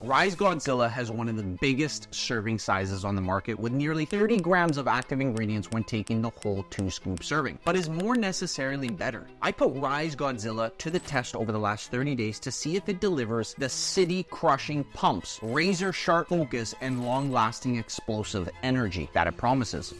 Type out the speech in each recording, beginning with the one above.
Ryse Godzilla has one of the biggest serving sizes on the market, with nearly 30 grams of active ingredients when taking the whole 2-scoop serving, but is more necessarily better. I put Ryse Godzilla to the test over the last 30 days to see if it delivers the city-crushing pumps, razor-sharp focus, and long-lasting explosive energy that it promises.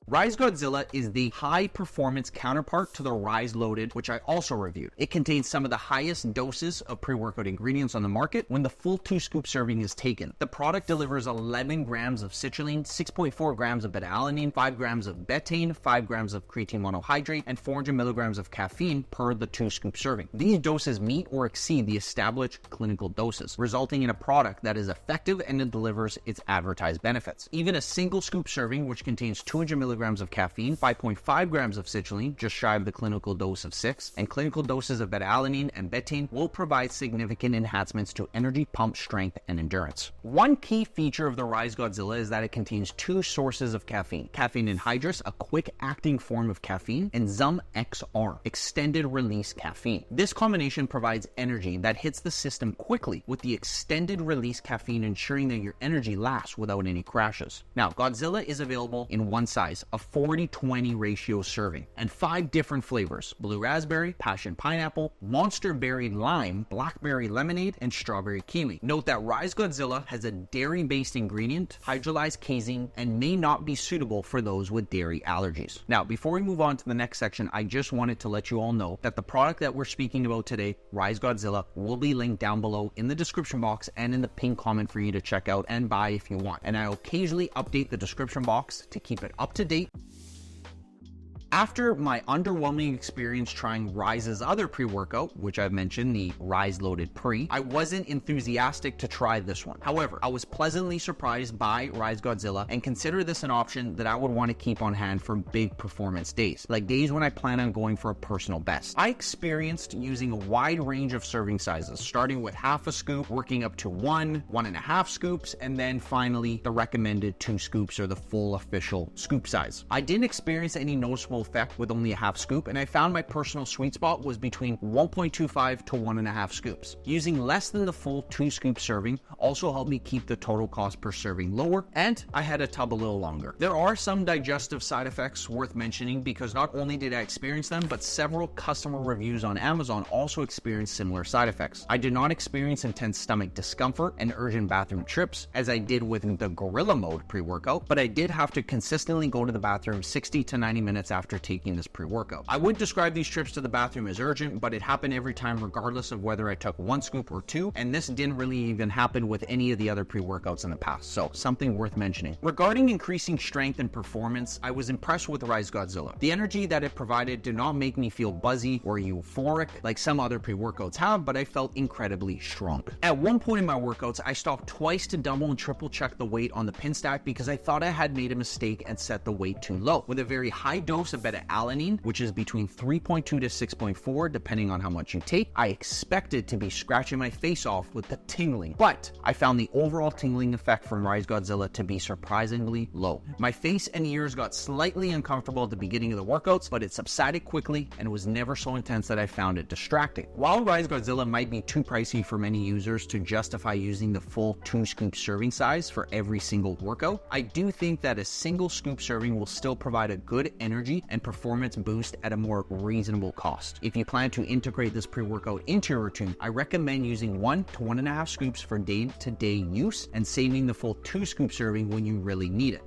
Ryse Godzilla is the high-performance counterpart to the Ryse Loaded, which I also reviewed. It contains some of the highest doses of pre-workout ingredients on the market when the full 2-scoop serving is taken. The product delivers 11 grams of citrulline, 6.4 grams of beta-alanine, 5 grams of betaine, 5 grams of creatine monohydrate, and 400 milligrams of caffeine per the 2-scoop serving. These doses meet or exceed the established clinical doses, resulting in a product that is effective and it delivers its advertised benefits. Even a single scoop serving, which contains 200 milligrams of caffeine, 5.5 grams of citrulline, just shy of the clinical dose of 6, and clinical doses of beta-alanine and betaine will provide significant enhancements to energy, pump, strength, and endurance. One key feature of the Ryse Godzilla is that it contains 2 sources of caffeine: caffeine anhydrous, a quick-acting form of caffeine, and 𝗬𝗪, extended-release caffeine. This combination provides energy that hits the system quickly, with the extended-release caffeine ensuring that your energy lasts without any crashes. Now, Godzilla is available in one size, a 40-20 ratio serving, and 5 different flavors: blue raspberry, passion pineapple, monster berry lime, blackberry lemonade, and strawberry kiwi. Note that Ryse Godzilla has a dairy-based ingredient, hydrolyzed casein, and may not be suitable for those with dairy allergies. Now, before we move on to the next section, I just wanted to let you all know that the product that we're speaking about today, Ryse Godzilla, will be linked down below in the description box and in the pinned comment for you to check out and buy if you want. And I occasionally update the description box to keep it up to date. After my underwhelming experience trying Ryse's other pre-workout, which I've mentioned, the Ryse Loaded Pre, I wasn't enthusiastic to try this one. However, I was pleasantly surprised by Ryse Godzilla and consider this an option that I would want to keep on hand for big performance days, like days when I plan on going for a personal best. I experienced using a wide range of serving sizes, starting with half a scoop, working up to 1.5 scoops, and then finally the recommended 2 scoops or the full official scoop size. I didn't experience any noticeable effect with only a half scoop, and I found my personal sweet spot was between 1.25 to 1.5 scoops. Using less than the full 2-scoop serving also helped me keep the total cost per serving lower, and I had a tub a little longer. There are some digestive side effects worth mentioning because not only did I experience them, but several customer reviews on Amazon also experienced similar side effects. I did not experience intense stomach discomfort and urgent bathroom trips as I did with the Gorilla Mode pre-workout, but I did have to consistently go to the bathroom 60 to 90 minutes after taking this pre-workout. I would describe these trips to the bathroom as urgent, but it happened every time regardless of whether I took 1 scoop or 2, and this didn't really even happen with any of the other pre-workouts in the past, so something worth mentioning. Regarding increasing strength and performance, I was impressed with Ryse Godzilla. The energy that it provided did not make me feel buzzy or euphoric like some other pre-workouts have, but I felt incredibly strong. At one point in my workouts, I stopped twice to double and triple check the weight on the pin stack because I thought I had made a mistake and set the weight too low. With a very high dose of beta-alanine, which is between 3.2 to 6.4 depending on how much you take, I expected to be scratching my face off with the tingling, but I found the overall tingling effect from Ryse Godzilla to be surprisingly low. My face and ears got slightly uncomfortable at the beginning of the workouts, but it subsided quickly and was never so intense that I found it distracting. While Ryse Godzilla might be too pricey for many users to justify using the full 2-scoop serving size for every single workout, I do think that a single scoop serving will still provide a good energy and performance boost at a more reasonable cost. If you plan to integrate this pre-workout into your routine, I recommend using 1 to 1.5 scoops for day-to-day use and saving the full 2-scoop serving when you really need it.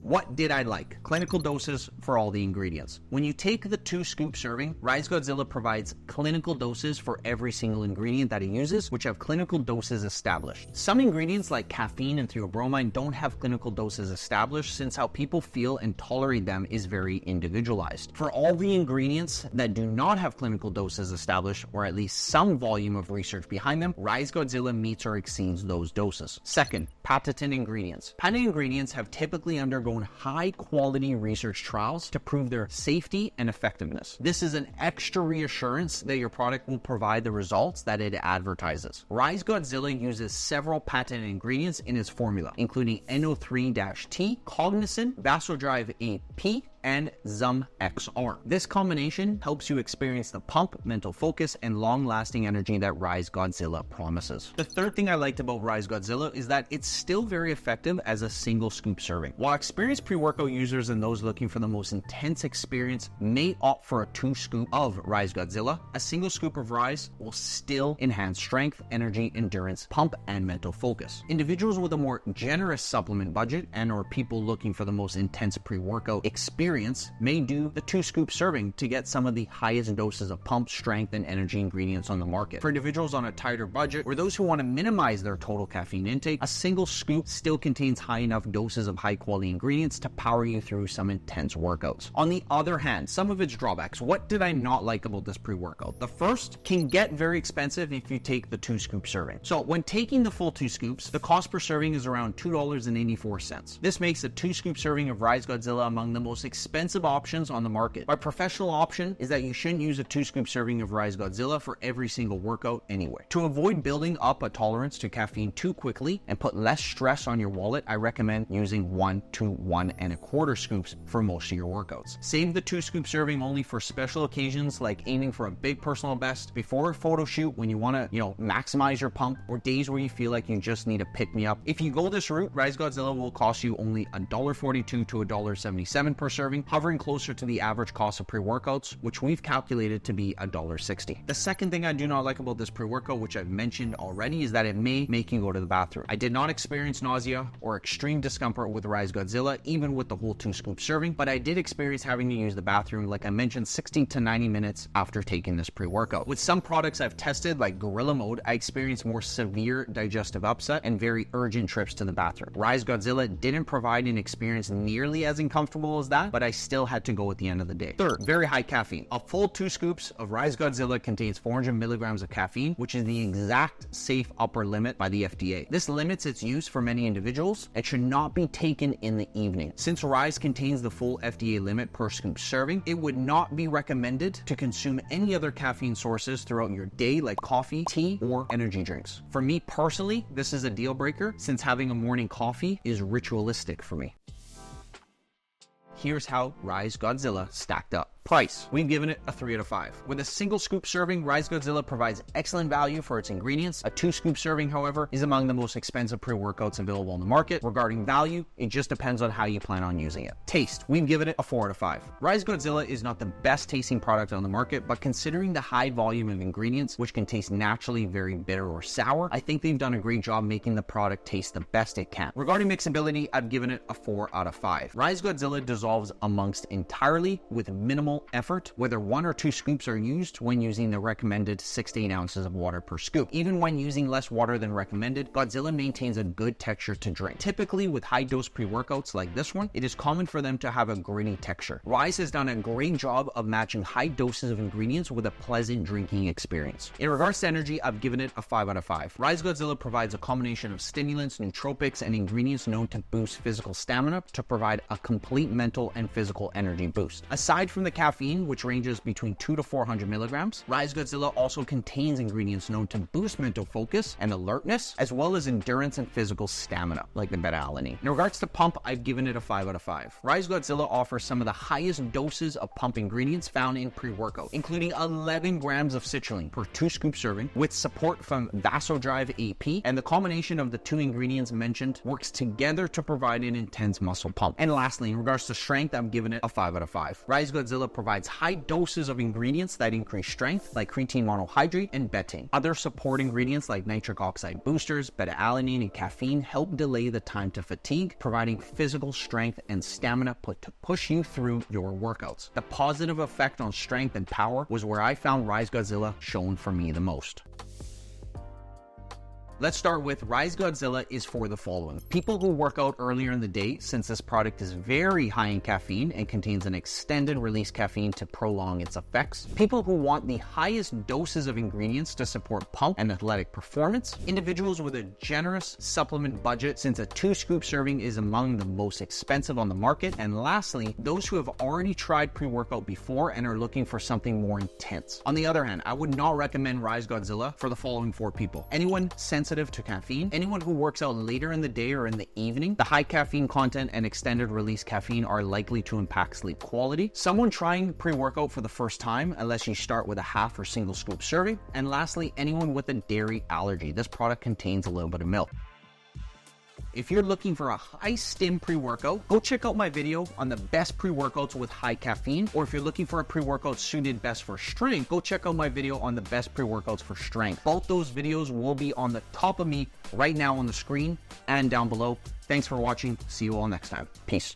What did I like? Clinical doses for all the ingredients. When you take the 2-scoop serving, Ryse Godzilla provides clinical doses for every single ingredient that it uses, which have clinical doses established. Some ingredients like caffeine and 𝗕𝗲𝗪bromine don't have clinical doses established since how people feel and tolerate them is very individualized. For all the ingredients that do not have clinical doses established, or at least some volume of research behind them, Ryse Godzilla meets or exceeds those doses. Second, patented ingredients. Patented ingredients have typically undergone high-quality research trials to prove their safety and effectiveness. This is an extra reassurance that your product will provide the results that it advertises. Ryse Godzilla uses several patented ingredients in its formula, including NO3-T, cognizin, vasodrive AP, and 𝗬𝗂𝗪. This combination helps you experience the pump, mental focus, and long-lasting energy that Ryse Godzilla promises. The third thing I liked about Ryse Godzilla is that it's still very effective as a single scoop serving. While experienced pre-workout users and those looking for the most intense experience may opt for a 2 scoop of Ryse Godzilla, a single scoop of Ryse will still enhance strength, energy, endurance, pump, and mental focus. Individuals with a more generous supplement budget and or people looking for the most intense pre-workout experience may do the 2 scoop serving to get some of the highest doses of pump, strength, and energy ingredients on the market. For individuals on a tighter budget or those who want to minimize their total caffeine intake, a single scoop still contains high enough doses of high quality ingredients to power you through some intense workouts. On the other hand, some of its drawbacks. What did I not like about this pre-workout? The first, can get very expensive if you take the 2 scoop serving. So when taking the full 2 scoops, the cost per serving is around $2.84. This makes a 2 scoop serving of Ryse Godzilla among the most expensive options on the market. My professional option is that you shouldn't use a 2 scoop serving of Ryse Godzilla for every single workout anyway. To avoid building up a tolerance to caffeine too quickly and put less stress on your wallet, I recommend using 1 to 1 1/4 scoops for most of your workouts. Save the 2 scoop serving only for special occasions like aiming for a big personal best, before a photo shoot when you want to, maximize your pump, or days where you feel like you just need a pick-me-up. If you go this route, Ryse Godzilla will cost you only $1.42 to $1.77 per serving, hovering closer to the average cost of pre-workouts, which we've calculated to be $1.60. The second thing I do not like about this pre-workout, which I've mentioned already, is that it may make you go to the bathroom. I did not experience nausea or extreme discomfort with Ryse Godzilla, even with the whole 2 scoop serving, but I did experience having to use the bathroom, like I mentioned, 60 to 90 minutes after taking this pre-workout. With some products I've tested, like Gorilla Mode, I experienced more severe digestive upset and very urgent trips to the bathroom. Ryse Godzilla didn't provide an experience nearly as uncomfortable as that, but I still had to go at the end of the day. Third, very high caffeine. A full 2 scoops of Ryse Godzilla contains 400 milligrams of caffeine, which is the exact safe upper limit by the FDA. This limits its use for many individuals and should not be taken in the evening. Since Ryse contains the full FDA limit per scoop serving, it would not be recommended to consume any other caffeine sources throughout your day, like coffee, tea, or energy drinks. For me personally, this is a deal breaker since having a morning coffee is ritualistic for me. Here's how Ryse Godzilla stacked up. Price, we've given it a 3 out of 5. With a single scoop serving, Ryse Godzilla provides excellent value for its ingredients. A 2 scoop serving, however, is among the most expensive pre-workouts available on the market. Regarding value, it just depends on how you plan on using it. Taste, we've given it a 4 out of 5. Ryse Godzilla is not the best tasting product on the market, but considering the high volume of ingredients, which can taste naturally very bitter or sour, I think they've done a great job making the product taste the best it can. Regarding mixability, I've given it a 4 out of 5. Ryse Godzilla dissolves amongst entirely with minimal effort, whether 1 or 2 scoops are used when using the recommended 6 to 8 ounces of water per scoop. Even when using less water than recommended, Godzilla maintains a good texture to drink. Typically with high dose pre-workouts like this one, it is common for them to have a gritty texture. Ryse has done a great job of matching high doses of ingredients with a pleasant drinking experience. In regards to energy, I've given it a 5 out of 5. Ryse Godzilla provides a combination of stimulants, nootropics, and ingredients known to boost physical stamina to provide a complete mental and physical energy boost. Aside from the caffeine, which ranges between 200 to 400 milligrams, Ryse Godzilla also contains ingredients known to boost mental focus and alertness, as well as endurance and physical stamina, like the 𝗵𝗏𝗪. In regards to pump, I've given it a 5 out of 5. Ryse Godzilla offers some of the highest doses of pump ingredients found in pre-workout, including 11 grams of citrulline per 2 scoop serving, with support from 𝗕𝗏𝗪-AP, and the combination of the 2 ingredients mentioned works together to provide an intense muscle pump. And lastly, in regards to strength, I'm giving it a 5 out of 5. Ryse Godzilla provides high doses of ingredients that increase strength, like creatine monohydrate and betaine. Other support ingredients like nitric oxide boosters, 𝗵𝗏𝗪, and caffeine help delay the time to fatigue, providing physical strength and stamina to push you through your workouts. The positive effect on strength and power was where I found Ryse Godzilla shone for me the most. Let's start with Ryse Godzilla is for the following. People who work out earlier in the day, since this product is very high in caffeine and contains an extended release caffeine to prolong its effects. People who want the highest doses of ingredients to support pump and athletic performance. Individuals with a generous supplement budget, since a 2 scoop serving is among the most expensive on the market. And lastly, those who have already tried pre-workout before and are looking for something more intense. On the other hand, I would not recommend Ryse Godzilla for the following 4 people. Anyone sensitive sensitive to caffeine, anyone who works out later in the day or in the evening, the high caffeine content and extended release caffeine are likely to impact sleep quality, someone trying pre-workout for the first time, unless you start with a half or single scoop serving, and lastly, anyone with a dairy allergy. This product contains a little bit of milk. If you're looking for a high stim pre-workout, go check out my video on the best pre-workouts with high caffeine. Or if you're looking for a pre-workout suited best for strength, go check out my video on the best pre-workouts for strength. Both those videos will be on the top of me right now on the screen and down below. Thanks for watching. See you all next time. Peace.